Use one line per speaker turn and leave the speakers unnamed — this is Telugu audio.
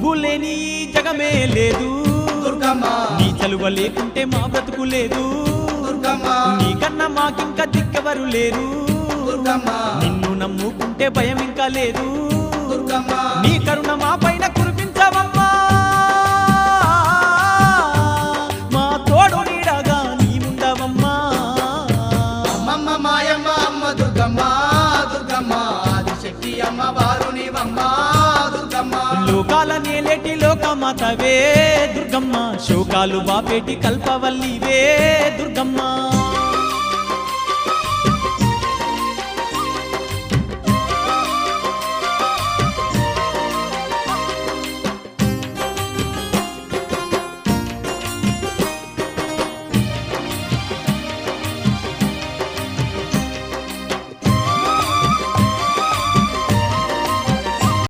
నువ్వు లేని జగమే లేదు
దుర్గమ్మ
నీ చలువ లేకుంటే మా బ్రతుకు లేదు
దుర్గమ్మ
నీకన్నా మాకింక దిక్కెవరు లేరు
దుర్గమ్మ
నిన్ను నమ్ముకుంటే భయం ఇంకా లేదు
దుర్గమ్మ
నీ కరుణ మా పైన కురిపించవమ్మా మా తోడు నీడగా నీవుండవమ్మా
అమ్మమ్మ మాయమ్మ అమ్మ దుర్గమ్మ దుర్గమ్మ ఆదిశక్తి అమ్మ వారు నీవమ్మ దుర్గమ్మ
లోకాల నేలేటి లోకమాతవే దుర్గమ్మ శోకాలు బాపేటి కల్పవల్లివే దుర్గమ్మ